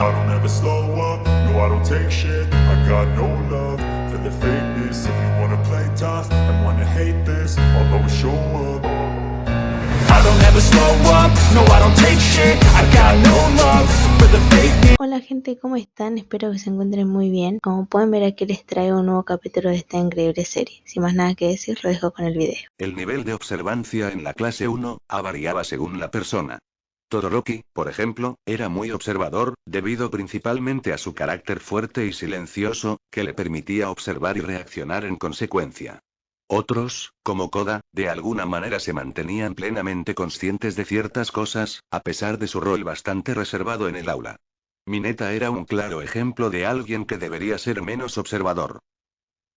I don't ever slow up, no I don't take shit. I got no love for the fakeness. If you wanna play tough and wanna hate this, I'll always show up. I don't ever slow up, no I don't take shit. I got no love for the fakeness. Hola gente, ¿cómo están? Espero que se encuentren muy bien. Como pueden ver aquí les traigo un nuevo capítulo de esta increíble serie. Sin más nada que decir, lo dejo con el video. El nivel de observancia en la clase 1A variaba según la persona. Todoroki, por ejemplo, era muy observador, debido principalmente a su carácter fuerte y silencioso, que le permitía observar y reaccionar en consecuencia. Otros, como Koda, de alguna manera se mantenían plenamente conscientes de ciertas cosas, a pesar de su rol bastante reservado en el aula. Mineta era un claro ejemplo de alguien que debería ser menos observador.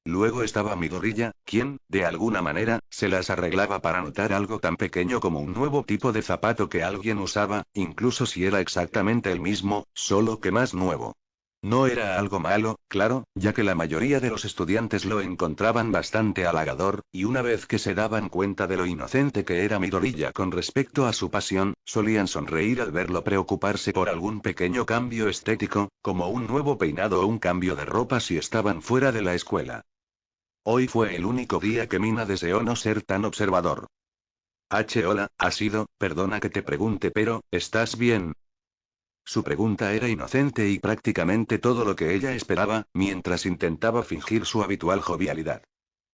Luego estaba Midoriya, quien, de alguna manera, se las arreglaba para notar algo tan pequeño como un nuevo tipo de zapato que alguien usaba, incluso si era exactamente el mismo, solo que más nuevo. No era algo malo, claro, ya que la mayoría de los estudiantes lo encontraban bastante halagador, y una vez que se daban cuenta de lo inocente que era Midoriya con respecto a su pasión, solían sonreír al verlo preocuparse por algún pequeño cambio estético, como un nuevo peinado o un cambio de ropa si estaban fuera de la escuela. Hoy fue el único día que Mina deseó no ser tan observador. Hola, ¿has ido? Perdona que te pregunte, pero, ¿estás bien? Su pregunta era inocente y prácticamente todo lo que ella esperaba, mientras intentaba fingir su habitual jovialidad.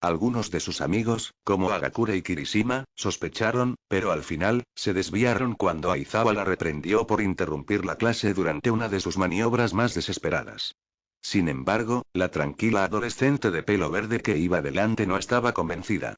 Algunos de sus amigos, como Agakure y Kirishima, sospecharon, pero al final, se desviaron cuando Aizawa la reprendió por interrumpir la clase durante una de sus maniobras más desesperadas. Sin embargo, la tranquila adolescente de pelo verde que iba delante no estaba convencida.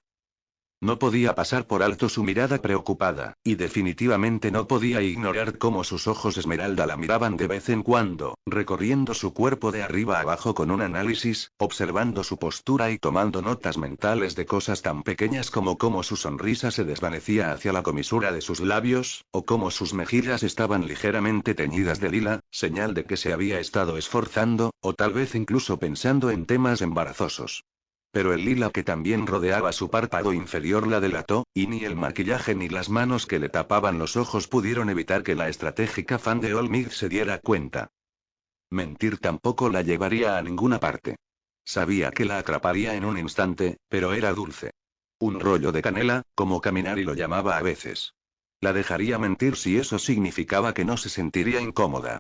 No podía pasar por alto su mirada preocupada, y definitivamente no podía ignorar cómo sus ojos esmeralda la miraban de vez en cuando, recorriendo su cuerpo de arriba a abajo con un análisis, observando su postura y tomando notas mentales de cosas tan pequeñas como cómo su sonrisa se desvanecía hacia la comisura de sus labios, o cómo sus mejillas estaban ligeramente teñidas de lila, señal de que se había estado esforzando, o tal vez incluso pensando en temas embarazosos. Pero el lila que también rodeaba su párpado inferior la delató, y ni el maquillaje ni las manos que le tapaban los ojos pudieron evitar que la estratégica fan de Olmig se diera cuenta. Mentir tampoco la llevaría a ninguna parte. Sabía que la atraparía en un instante, pero era dulce. Un rollo de canela, como Kaminari lo llamaba a veces. La dejaría mentir si eso significaba que no se sentiría incómoda.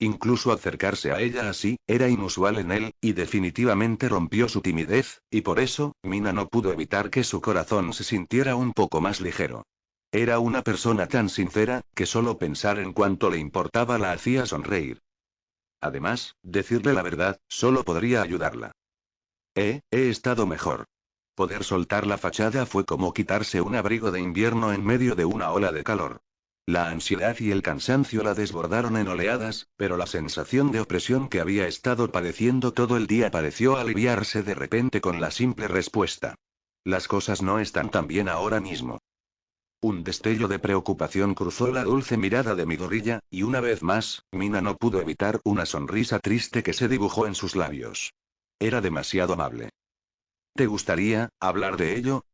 Incluso acercarse a ella así, era inusual en él, y definitivamente rompió su timidez, y por eso, Mina no pudo evitar que su corazón se sintiera un poco más ligero. Era una persona tan sincera, que solo pensar en cuánto le importaba la hacía sonreír. Además, decirle la verdad, solo podría ayudarla. He estado mejor. Poder soltar la fachada fue como quitarse un abrigo de invierno en medio de una ola de calor. La ansiedad y el cansancio la desbordaron en oleadas, pero la sensación de opresión que había estado padeciendo todo el día pareció aliviarse de repente con la simple respuesta. Las cosas no están tan bien ahora mismo. Un destello de preocupación cruzó la dulce mirada de Midoriya, y una vez más, Mina no pudo evitar una sonrisa triste que se dibujó en sus labios. Era demasiado amable. ¿Te gustaría hablar de ello?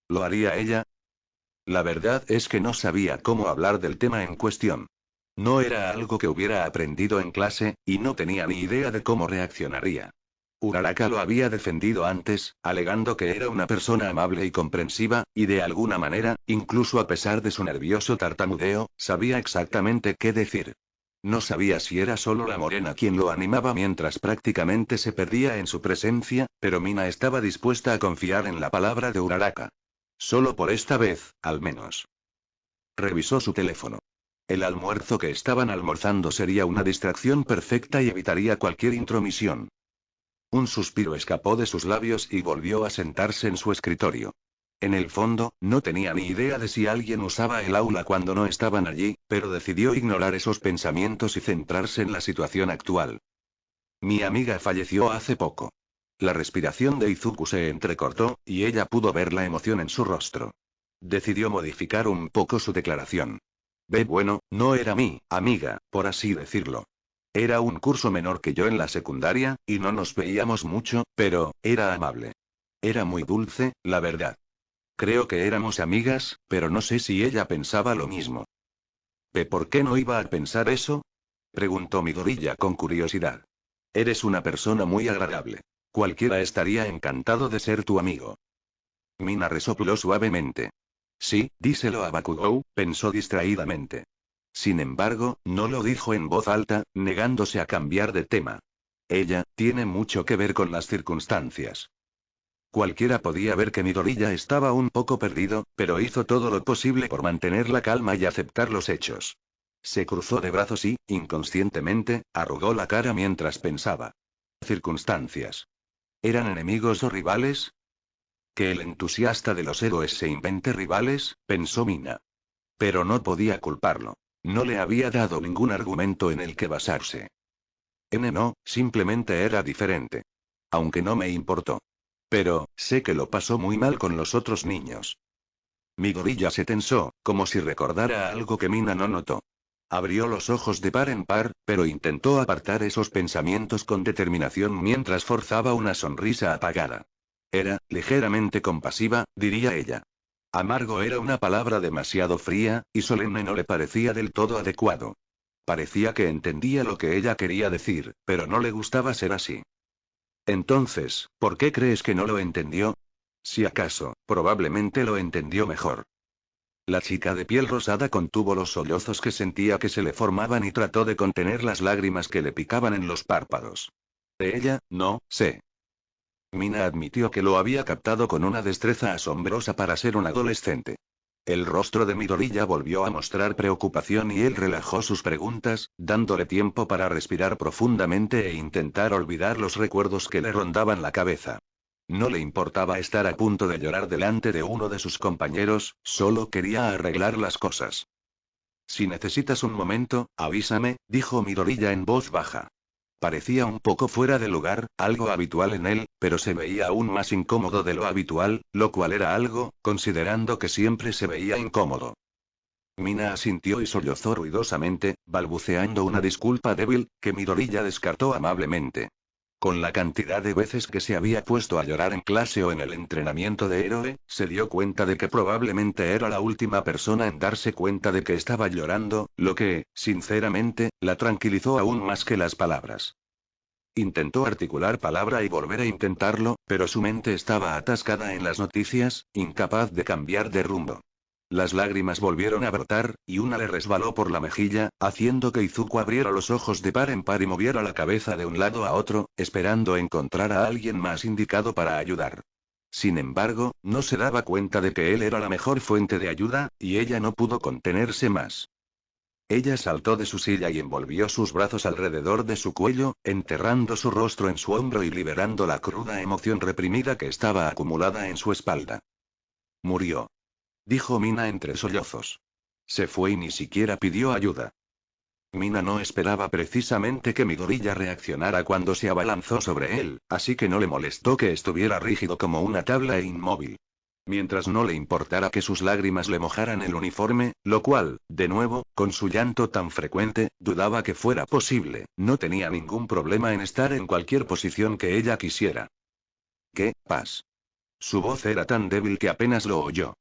¿Lo haría ella? La verdad es que no sabía cómo hablar del tema en cuestión. No era algo que hubiera aprendido en clase, y no tenía ni idea de cómo reaccionaría. Uraraka lo había defendido antes, alegando que era una persona amable y comprensiva, y de alguna manera, incluso a pesar de su nervioso tartamudeo, sabía exactamente qué decir. No sabía si era solo la morena quien lo animaba mientras prácticamente se perdía en su presencia, pero Mina estaba dispuesta a confiar en la palabra de Uraraka. Solo por esta vez, al menos. Revisó su teléfono. El almuerzo que estaban almorzando sería una distracción perfecta y evitaría cualquier intromisión. Un suspiro escapó de sus labios y volvió a sentarse en su escritorio. En el fondo, no tenía ni idea de si alguien usaba el aula cuando no estaban allí, pero decidió ignorar esos pensamientos y centrarse en la situación actual. Mi amiga falleció hace poco. La respiración de Izuku se entrecortó, y ella pudo ver la emoción en su rostro. Decidió modificar un poco su declaración. Bueno, no era mi amiga, por así decirlo. Era un curso menor que yo en la secundaria, y no nos veíamos mucho, pero, era amable. Era muy dulce, la verdad. Creo que éramos amigas, pero no sé si ella pensaba lo mismo. ¿Por qué no iba a pensar eso? preguntó Midoriya con curiosidad. Eres una persona muy agradable. Cualquiera estaría encantado de ser tu amigo. Mina resopló suavemente. Sí, díselo a Bakugou, pensó distraídamente. Sin embargo, no lo dijo en voz alta, negándose a cambiar de tema. Ella, tiene mucho que ver con las circunstancias. Cualquiera podía ver que Midoriya estaba un poco perdido, pero hizo todo lo posible por mantener la calma y aceptar los hechos. Se cruzó de brazos y, inconscientemente, arrugó la cara mientras pensaba. Circunstancias. ¿Eran enemigos o rivales? Que el entusiasta de los héroes se invente rivales, pensó Mina. Pero no podía culparlo. No le había dado ningún argumento en el que basarse. No, simplemente era diferente. Aunque no me importó. Pero, sé que lo pasó muy mal con los otros niños. Midoriya se tensó, como si recordara algo que Mina no notó. Abrió los ojos de par en par, pero intentó apartar esos pensamientos con determinación mientras forzaba una sonrisa apagada. Era, ligeramente compasiva, diría ella. Amargo era una palabra demasiado fría, y solemne no le parecía del todo adecuado. Parecía que entendía lo que ella quería decir, pero no le gustaba ser así. Entonces, ¿por qué crees que no lo entendió? Si acaso, probablemente lo entendió mejor. La chica de piel rosada contuvo los sollozos que sentía que se le formaban y trató de contener las lágrimas que le picaban en los párpados. De ella, no sé. Mina admitió que lo había captado con una destreza asombrosa para ser un adolescente. El rostro de Midoriya volvió a mostrar preocupación y él relajó sus preguntas, dándole tiempo para respirar profundamente e intentar olvidar los recuerdos que le rondaban la cabeza. No le importaba estar a punto de llorar delante de uno de sus compañeros, solo quería arreglar las cosas. Si necesitas un momento, avísame, dijo Midoriya en voz baja. Parecía un poco fuera de lugar, algo habitual en él, pero se veía aún más incómodo de lo habitual, lo cual era algo, considerando que siempre se veía incómodo. Mina asintió y sollozó ruidosamente, balbuceando una disculpa débil, que Midoriya descartó amablemente. Con la cantidad de veces que se había puesto a llorar en clase o en el entrenamiento de héroe, se dio cuenta de que probablemente era la última persona en darse cuenta de que estaba llorando, lo que, sinceramente, la tranquilizó aún más que las palabras. Intentó articular palabra y volver a intentarlo, pero su mente estaba atascada en las noticias, incapaz de cambiar de rumbo. Las lágrimas volvieron a brotar, y una le resbaló por la mejilla, haciendo que Izuku abriera los ojos de par en par y moviera la cabeza de un lado a otro, esperando encontrar a alguien más indicado para ayudar. Sin embargo, no se daba cuenta de que él era la mejor fuente de ayuda, y ella no pudo contenerse más. Ella saltó de su silla y envolvió sus brazos alrededor de su cuello, enterrando su rostro en su hombro y liberando la cruda emoción reprimida que estaba acumulada en su espalda. Murió. Dijo Mina entre sollozos. Se fue y ni siquiera pidió ayuda. Mina no esperaba precisamente que Midoriya reaccionara cuando se abalanzó sobre él, así que no le molestó que estuviera rígido como una tabla e inmóvil. Mientras no le importara que sus lágrimas le mojaran el uniforme, lo cual, de nuevo, con su llanto tan frecuente, dudaba que fuera posible, no tenía ningún problema en estar en cualquier posición que ella quisiera. ¿Qué, paz? Su voz era tan débil que apenas lo oyó.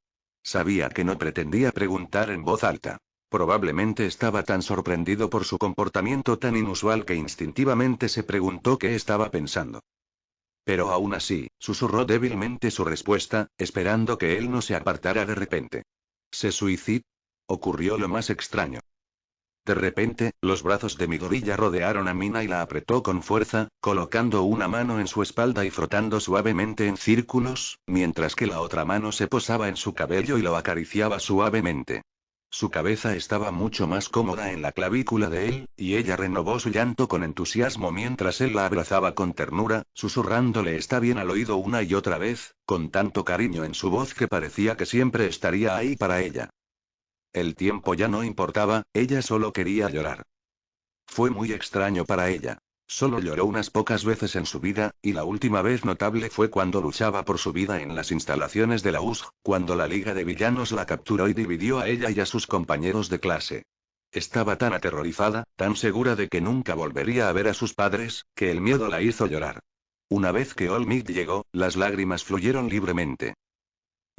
Sabía que no pretendía preguntar en voz alta. Probablemente estaba tan sorprendido por su comportamiento tan inusual que instintivamente se preguntó qué estaba pensando. Pero aún así, susurró débilmente su respuesta, esperando que él no se apartara de repente. ¿Se suicidó? Ocurrió lo más extraño. De repente, los brazos de Midoriya rodearon a Mina y la apretó con fuerza, colocando una mano en su espalda y frotando suavemente en círculos, mientras que la otra mano se posaba en su cabello y lo acariciaba suavemente. Su cabeza estaba mucho más cómoda en la clavícula de él, y ella renovó su llanto con entusiasmo mientras él la abrazaba con ternura, susurrándole está bien al oído una y otra vez, con tanto cariño en su voz que parecía que siempre estaría ahí para ella. El tiempo ya no importaba, ella solo quería llorar. Fue muy extraño para ella. Solo lloró unas pocas veces en su vida, y la última vez notable fue cuando luchaba por su vida en las instalaciones de la USG, cuando la Liga de Villanos la capturó y dividió a ella y a sus compañeros de clase. Estaba tan aterrorizada, tan segura de que nunca volvería a ver a sus padres, que el miedo la hizo llorar. Una vez que All Might llegó, las lágrimas fluyeron libremente.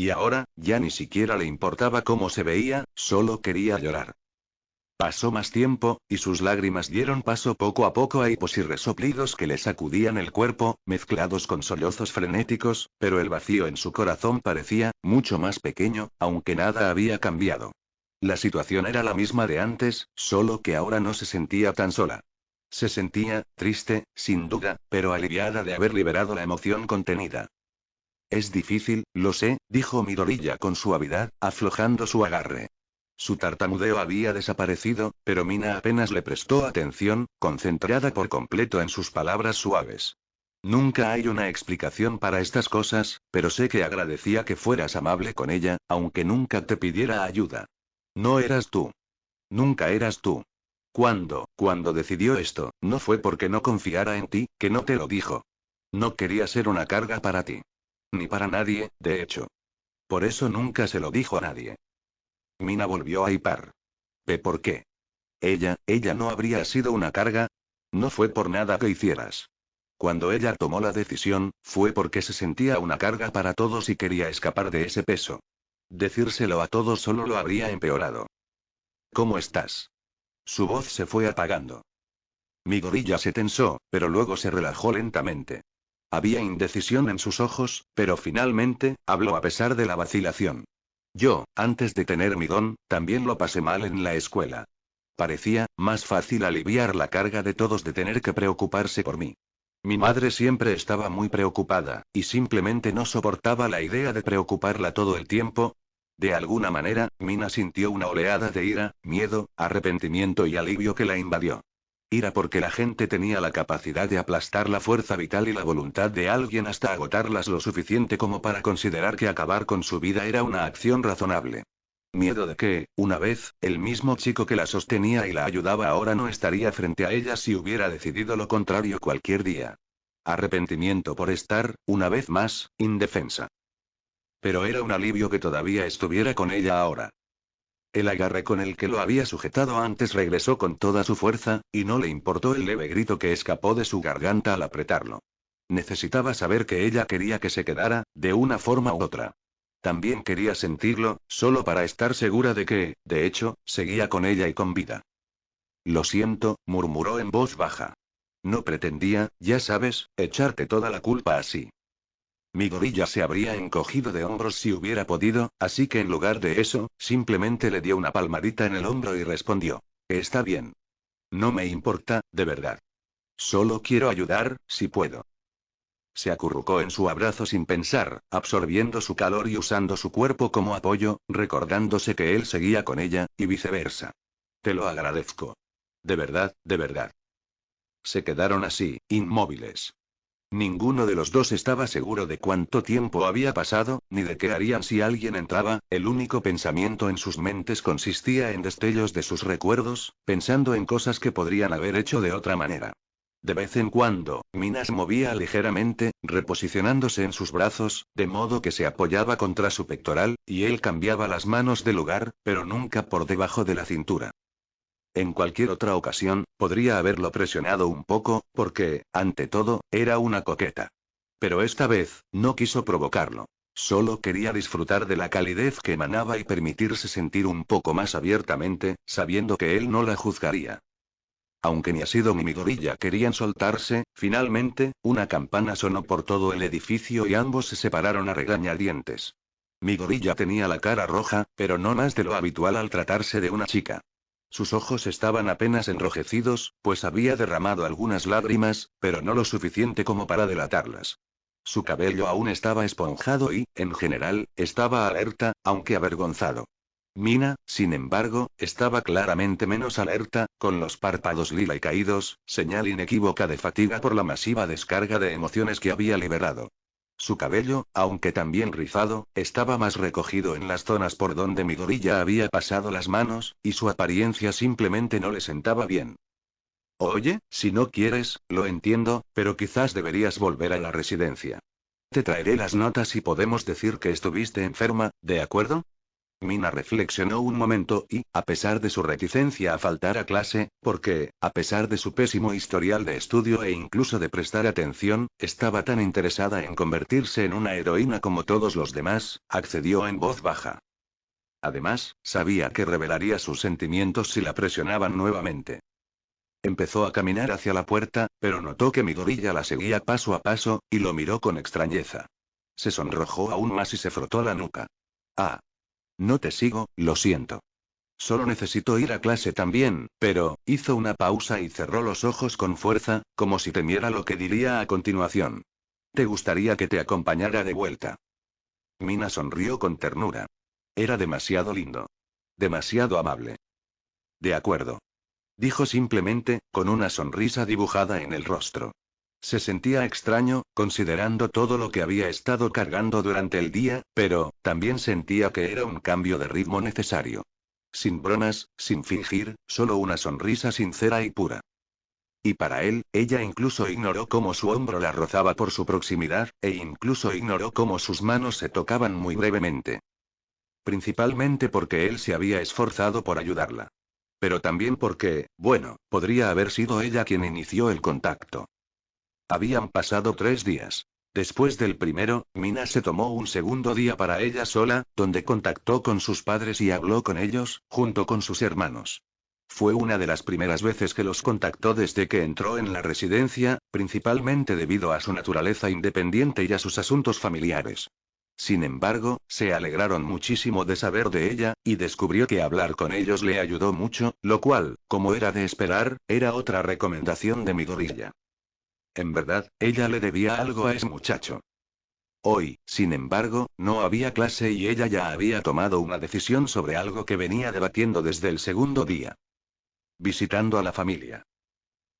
Y ahora, ya ni siquiera le importaba cómo se veía, solo quería llorar. Pasó más tiempo, y sus lágrimas dieron paso poco a poco a hipos y resoplidos que le sacudían el cuerpo, mezclados con sollozos frenéticos, pero el vacío en su corazón parecía mucho más pequeño, aunque nada había cambiado. La situación era la misma de antes, solo que ahora no se sentía tan sola. Se sentía triste, sin duda, pero aliviada de haber liberado la emoción contenida. Es difícil, lo sé, dijo Midorilla con suavidad, aflojando su agarre. Su tartamudeo había desaparecido, pero Mina apenas le prestó atención, concentrada por completo en sus palabras suaves. Nunca hay una explicación para estas cosas, pero sé que agradecía que fueras amable con ella, aunque nunca te pidiera ayuda. No eras tú. Nunca eras tú. Cuando decidió esto, no fue porque no confiara en ti, que no te lo dijo. No quería ser una carga para ti. Ni para nadie, de hecho. Por eso nunca se lo dijo a nadie. Mina volvió a hipar. ¿Por qué? Ella no habría sido una carga. No fue por nada que hicieras. Cuando ella tomó la decisión, fue porque se sentía una carga para todos y quería escapar de ese peso. Decírselo a todos solo lo habría empeorado. ¿Cómo estás? Su voz se fue apagando. Mi gorilla se tensó, pero luego se relajó lentamente. Había indecisión en sus ojos, pero finalmente, habló a pesar de la vacilación. Yo, antes de tener mi don, también lo pasé mal en la escuela. Parecía más fácil aliviar la carga de todos de tener que preocuparse por mí. Mi madre siempre estaba muy preocupada, y simplemente no soportaba la idea de preocuparla todo el tiempo. De alguna manera, Mina sintió una oleada de ira, miedo, arrepentimiento y alivio que la invadió. Ira porque la gente tenía la capacidad de aplastar la fuerza vital y la voluntad de alguien hasta agotarlas lo suficiente como para considerar que acabar con su vida era una acción razonable. Miedo de que, una vez, el mismo chico que la sostenía y la ayudaba ahora no estaría frente a ella si hubiera decidido lo contrario cualquier día. Arrepentimiento por estar, una vez más, indefensa. Pero era un alivio que todavía estuviera con ella ahora. El agarre con el que lo había sujetado antes regresó con toda su fuerza, y no le importó el leve grito que escapó de su garganta al apretarlo. Necesitaba saber que ella quería que se quedara, de una forma u otra. También quería sentirlo, solo para estar segura de que, de hecho, seguía con ella y con vida. Lo siento, murmuró en voz baja. No pretendía, ya sabes, echarte toda la culpa así. Mi gorilla se habría encogido de hombros si hubiera podido, así que en lugar de eso, simplemente le dio una palmadita en el hombro y respondió. Está bien. No me importa, de verdad. Solo quiero ayudar, si puedo. Se acurrucó en su abrazo sin pensar, absorbiendo su calor y usando su cuerpo como apoyo, recordándose que él seguía con ella, y viceversa. Te lo agradezco. De verdad, de verdad. Se quedaron así, inmóviles. Ninguno de los dos estaba seguro de cuánto tiempo había pasado, ni de qué harían si alguien entraba, el único pensamiento en sus mentes consistía en destellos de sus recuerdos, pensando en cosas que podrían haber hecho de otra manera. De vez en cuando, Mina se movía ligeramente, reposicionándose en sus brazos, de modo que se apoyaba contra su pectoral, y él cambiaba las manos de lugar, pero nunca por debajo de la cintura. En cualquier otra ocasión, podría haberlo presionado un poco, porque, ante todo, era una coqueta. Pero esta vez, no quiso provocarlo. Solo quería disfrutar de la calidez que emanaba y permitirse sentir un poco más abiertamente, sabiendo que él no la juzgaría. Aunque ni Asido ni mi gorilla querían soltarse, finalmente, una campana sonó por todo el edificio y ambos se separaron a regañadientes. Mi gorilla tenía la cara roja, pero no más de lo habitual al tratarse de una chica. Sus ojos estaban apenas enrojecidos, pues había derramado algunas lágrimas, pero no lo suficiente como para delatarlas. Su cabello aún estaba esponjado y, en general, estaba alerta, aunque avergonzado. Mina, sin embargo, estaba claramente menos alerta, con los párpados lila y caídos, señal inequívoca de fatiga por la masiva descarga de emociones que había liberado. Su cabello, aunque también rizado, estaba más recogido en las zonas por donde mi gorilla había pasado las manos, y su apariencia simplemente no le sentaba bien. Oye, si no quieres, lo entiendo, pero quizás deberías volver a la residencia. Te traeré las notas y podemos decir que estuviste enferma, ¿de acuerdo? Mina reflexionó un momento y, a pesar de su reticencia a faltar a clase, porque, a pesar de su pésimo historial de estudio e incluso de prestar atención, estaba tan interesada en convertirse en una heroína como todos los demás, accedió en voz baja. Además, sabía que revelaría sus sentimientos si la presionaban nuevamente. Empezó a caminar hacia la puerta, pero notó que Midoriya la seguía paso a paso, y lo miró con extrañeza. Se sonrojó aún más y se frotó la nuca. Ah. No te sigo, lo siento. Solo necesito ir a clase también, pero, hizo una pausa y cerró los ojos con fuerza, como si temiera lo que diría a continuación. ¿Te gustaría que te acompañara de vuelta? Mina sonrió con ternura. Era demasiado lindo. Demasiado amable. De acuerdo. Dijo simplemente, con una sonrisa dibujada en el rostro. Se sentía extraño, considerando todo lo que había estado cargando durante el día, pero, también sentía que era un cambio de ritmo necesario. Sin bromas, sin fingir, solo una sonrisa sincera y pura. Y para él, ella incluso ignoró cómo su hombro la rozaba por su proximidad, e incluso ignoró cómo sus manos se tocaban muy brevemente. Principalmente porque él se había esforzado por ayudarla. Pero también porque, bueno, podría haber sido ella quien inició el contacto. Habían pasado 3 días. Después del primero, Mina se tomó un segundo día para ella sola, donde contactó con sus padres y habló con ellos, junto con sus hermanos. Fue una de las primeras veces que los contactó desde que entró en la residencia, principalmente debido a su naturaleza independiente y a sus asuntos familiares. Sin embargo, se alegraron muchísimo de saber de ella, y descubrió que hablar con ellos le ayudó mucho, lo cual, como era de esperar, era otra recomendación de Midoriya. En verdad, ella le debía algo a ese muchacho. Hoy, sin embargo, no había clase y ella ya había tomado una decisión sobre algo que venía debatiendo desde el segundo día. Visitando a la familia.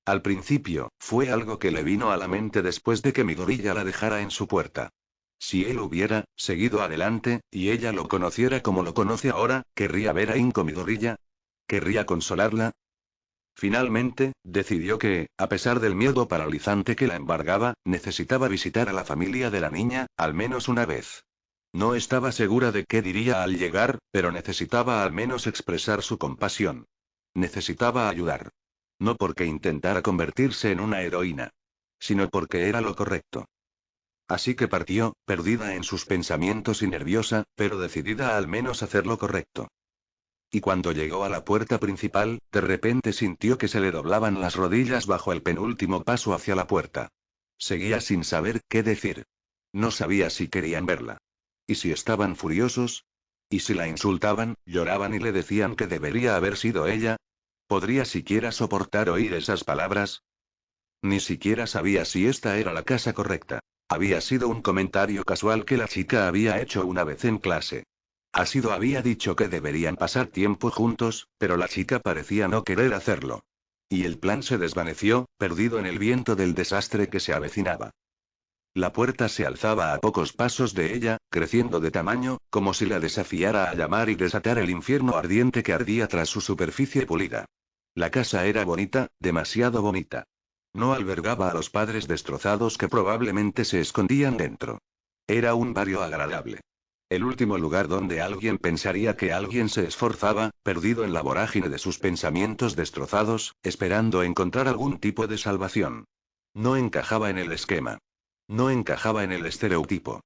Al principio, fue algo que le vino a la mente después de que Midoriya la dejara en su puerta. Si él hubiera seguido adelante, y ella lo conociera como lo conoce ahora, ¿querría ver a Inko Midoriya? ¿Querría consolarla? Finalmente, decidió que, a pesar del miedo paralizante que la embargaba, necesitaba visitar a la familia de la niña, al menos una vez. No estaba segura de qué diría al llegar, pero necesitaba al menos expresar su compasión. Necesitaba ayudar. No porque intentara convertirse en una heroína, sino porque era lo correcto. Así que partió, perdida en sus pensamientos y nerviosa, pero decidida a al menos hacer lo correcto. Y cuando llegó a la puerta principal, de repente sintió que se le doblaban las rodillas bajo el penúltimo paso hacia la puerta. Seguía sin saber qué decir. No sabía si querían verla. ¿Y si estaban furiosos? ¿Y si la insultaban, lloraban y le decían que debería haber sido ella? ¿Podría siquiera soportar oír esas palabras? Ni siquiera sabía si esta era la casa correcta. Había sido un comentario casual que la chica había hecho una vez en clase. Había dicho que deberían pasar tiempo juntos, pero la chica parecía no querer hacerlo. Y el plan se desvaneció, perdido en el viento del desastre que se avecinaba. La puerta se alzaba a pocos pasos de ella, creciendo de tamaño, como si la desafiara a llamar y desatar el infierno ardiente que ardía tras su superficie pulida. La casa era bonita, demasiado bonita. No albergaba a los padres destrozados que probablemente se escondían dentro. Era un barrio agradable. El último lugar donde alguien pensaría que alguien se esforzaba, perdido en la vorágine de sus pensamientos destrozados, esperando encontrar algún tipo de salvación. No encajaba en el esquema. No encajaba en el estereotipo.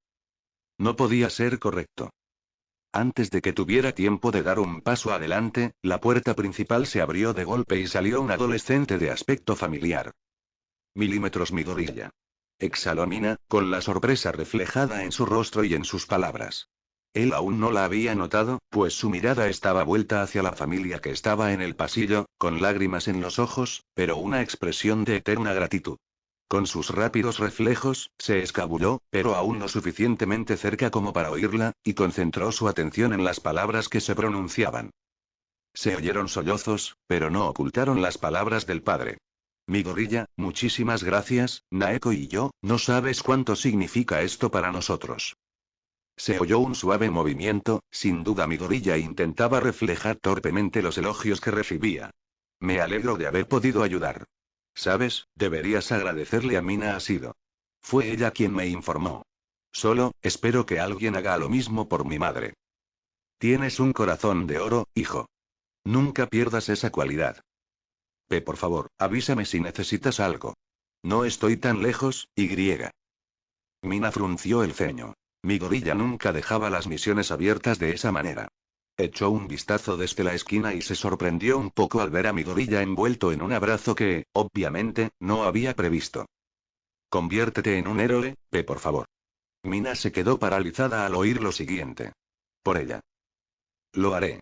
No podía ser correcto. Antes de que tuviera tiempo de dar un paso adelante, la puerta principal se abrió de golpe y salió un adolescente de aspecto familiar. Milímetros Midoriya. Exhaló Mina, con la sorpresa reflejada en su rostro y en sus palabras. Él aún no la había notado, pues su mirada estaba vuelta hacia la familia que estaba en el pasillo, con lágrimas en los ojos, pero una expresión de eterna gratitud. Con sus rápidos reflejos, se escabulló, pero aún lo suficientemente cerca como para oírla, y concentró su atención en las palabras que se pronunciaban. Se oyeron sollozos, pero no ocultaron las palabras del padre. Midoriya, muchísimas gracias, Naeko y yo, no sabes cuánto significa esto para nosotros. Se oyó un suave movimiento, sin duda Midoriya intentaba reflejar torpemente los elogios que recibía. Me alegro de haber podido ayudar. Sabes, deberías agradecerle a Mina Asido. Fue ella quien me informó. Solo, espero que alguien haga lo mismo por mi madre. Tienes un corazón de oro, hijo. Nunca pierdas esa cualidad. Por favor, avísame si necesitas algo. No estoy tan lejos, Y. Mina frunció el ceño. Midoriya nunca dejaba las misiones abiertas de esa manera. Echó un vistazo desde la esquina y se sorprendió un poco al ver a Midoriya envuelto en un abrazo que, obviamente, no había previsto. Conviértete en un héroe, por favor. Mina se quedó paralizada al oír lo siguiente. Por ella. Lo haré.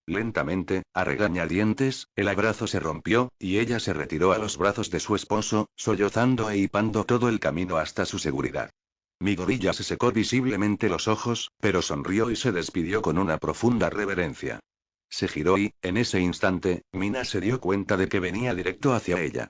Lentamente, a regañadientes, el abrazo se rompió, y ella se retiró a los brazos de su esposo, sollozando e hipando todo el camino hasta su seguridad. Midoriya se secó visiblemente los ojos, pero sonrió y se despidió con una profunda reverencia. Se giró y, en ese instante, Mina se dio cuenta de que venía directo hacia ella.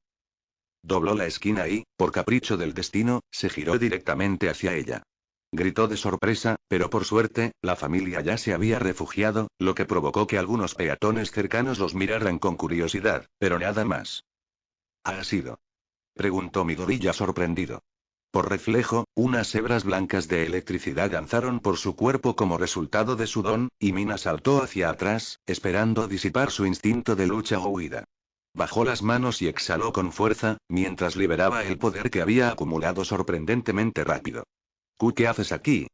Dobló la esquina y, por capricho del destino, se giró directamente hacia ella. Gritó de sorpresa, pero por suerte, la familia ya se había refugiado, lo que provocó que algunos peatones cercanos los miraran con curiosidad, pero nada más. ¿Ha sido? Preguntó Midoriya sorprendido. Por reflejo, unas hebras blancas de electricidad danzaron por su cuerpo como resultado de su don, y Mina saltó hacia atrás, esperando disipar su instinto de lucha o huida. Bajó las manos y exhaló con fuerza, mientras liberaba el poder que había acumulado sorprendentemente rápido. ¿Qué haces aquí?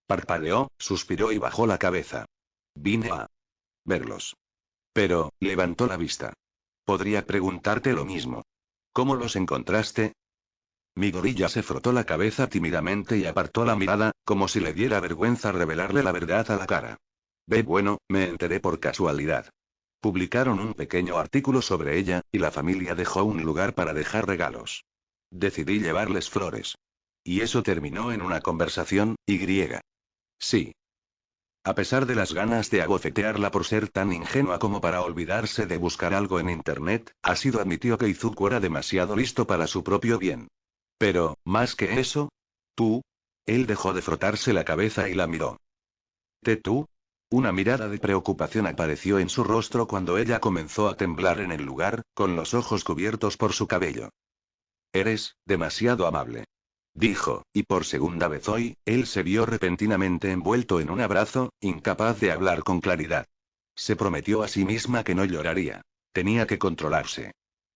Parpadeó, suspiró y bajó la cabeza. Vine a verlos. Pero, levantó la vista. Podría preguntarte lo mismo. ¿Cómo los encontraste? Midoriya se frotó la cabeza tímidamente y apartó la mirada, como si le diera vergüenza revelarle la verdad a la cara. Bueno, me enteré por casualidad. Publicaron un pequeño artículo sobre ella, y la familia dejó un lugar para dejar regalos. Decidí llevarles flores. Y eso terminó en una conversación, Sí. A pesar de las ganas de abofetearla por ser tan ingenua como para olvidarse de buscar algo en internet, Ashido admitió que Izuku era demasiado listo para su propio bien. Pero, más que eso, ¿tú? Él dejó de frotarse la cabeza y la miró. ¿Tú? Una mirada de preocupación apareció en su rostro cuando ella comenzó a temblar en el lugar, con los ojos cubiertos por su cabello. Eres demasiado amable. Dijo, y por segunda vez hoy, él se vio repentinamente envuelto en un abrazo, incapaz de hablar con claridad. Se prometió a sí misma que no lloraría. Tenía que controlarse.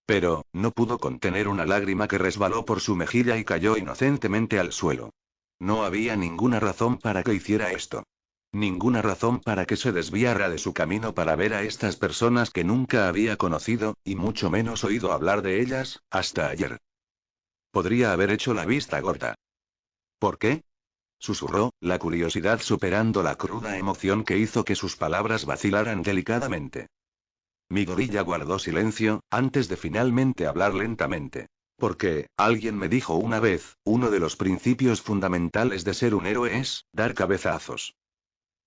Pero, no pudo contener una lágrima que resbaló por su mejilla y cayó inocentemente al suelo. No había ninguna razón para que hiciera esto. Ninguna razón para que se desviara de su camino para ver a estas personas que nunca había conocido, y mucho menos oído hablar de ellas, hasta ayer. Podría haber hecho la vista gorda. ¿Por qué? Susurró, la curiosidad superando la cruda emoción que hizo que sus palabras vacilaran delicadamente. Midoriya guardó silencio, antes de finalmente hablar lentamente. Porque, alguien me dijo una vez, uno de los principios fundamentales de ser un héroe es, dar cabezazos.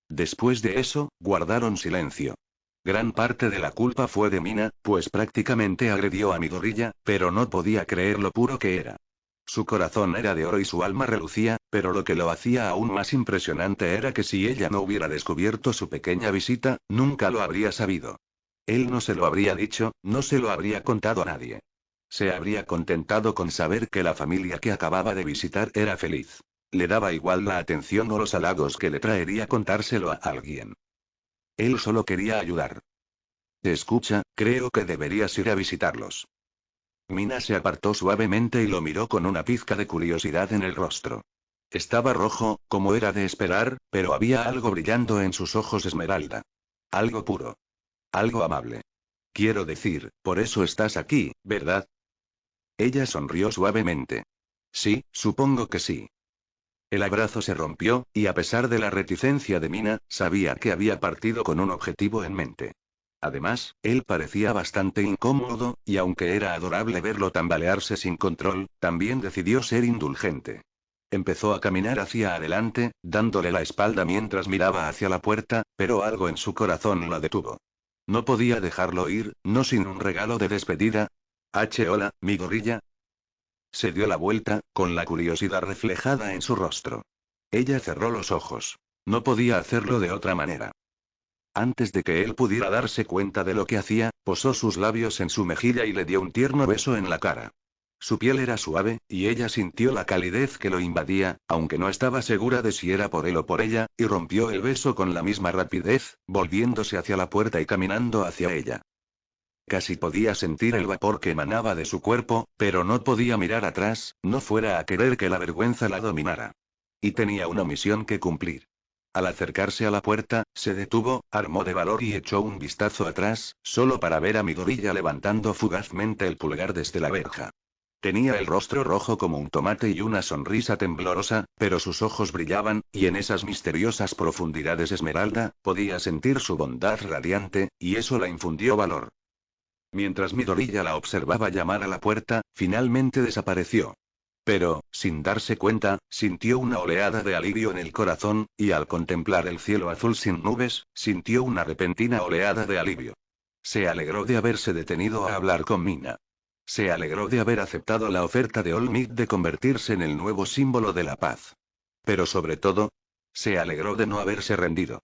Después de eso, guardaron silencio. Gran parte de la culpa fue de Mina, pues prácticamente agredió a Midoriya, pero no podía creer lo puro que era. Su corazón era de oro y su alma relucía, pero lo que lo hacía aún más impresionante era que si ella no hubiera descubierto su pequeña visita, nunca lo habría sabido. Él no se lo habría dicho, no se lo habría contado a nadie. Se habría contentado con saber que la familia que acababa de visitar era feliz. Le daba igual la atención o los halagos que le traería contárselo a alguien. Él solo quería ayudar. Escucha, creo que deberías ir a visitarlos. Mina se apartó suavemente y lo miró con una pizca de curiosidad en el rostro. Estaba rojo, como era de esperar, pero había algo brillando en sus ojos esmeralda. Algo puro. Algo amable. Quiero decir, por eso estás aquí, ¿verdad? Ella sonrió suavemente. Sí, supongo que sí. El abrazo se rompió, y a pesar de la reticencia de Mina, sabía que había partido con un objetivo en mente. Además, él parecía bastante incómodo, y aunque era adorable verlo tambalearse sin control, también decidió ser indulgente. Empezó a caminar hacia adelante, dándole la espalda mientras miraba hacia la puerta, pero algo en su corazón la detuvo. No podía dejarlo ir, no sin un regalo de despedida. Hola, Midoriya. Se dio la vuelta, con la curiosidad reflejada en su rostro. Ella cerró los ojos. No podía hacerlo de otra manera. Antes de que él pudiera darse cuenta de lo que hacía, posó sus labios en su mejilla y le dio un tierno beso en la cara. Su piel era suave, y ella sintió la calidez que lo invadía, aunque no estaba segura de si era por él o por ella, y rompió el beso con la misma rapidez, volviéndose hacia la puerta y caminando hacia ella. Casi podía sentir el vapor que emanaba de su cuerpo, pero no podía mirar atrás, no fuera a querer que la vergüenza la dominara. Y tenía una misión que cumplir. Al acercarse a la puerta, se detuvo, armó de valor y echó un vistazo atrás, solo para ver a Midoriya levantando fugazmente el pulgar desde la verja. Tenía el rostro rojo como un tomate y una sonrisa temblorosa, pero sus ojos brillaban, y en esas misteriosas profundidades esmeralda, podía sentir su bondad radiante, y eso la infundió valor. Mientras Midoriya la observaba llamar a la puerta, finalmente desapareció. Pero, sin darse cuenta, sintió una oleada de alivio en el corazón, y al contemplar el cielo azul sin nubes, sintió una repentina oleada de alivio. Se alegró de haberse detenido a hablar con Mina. Se alegró de haber aceptado la oferta de All Might de convertirse en el nuevo símbolo de la paz. Pero sobre todo, se alegró de no haberse rendido.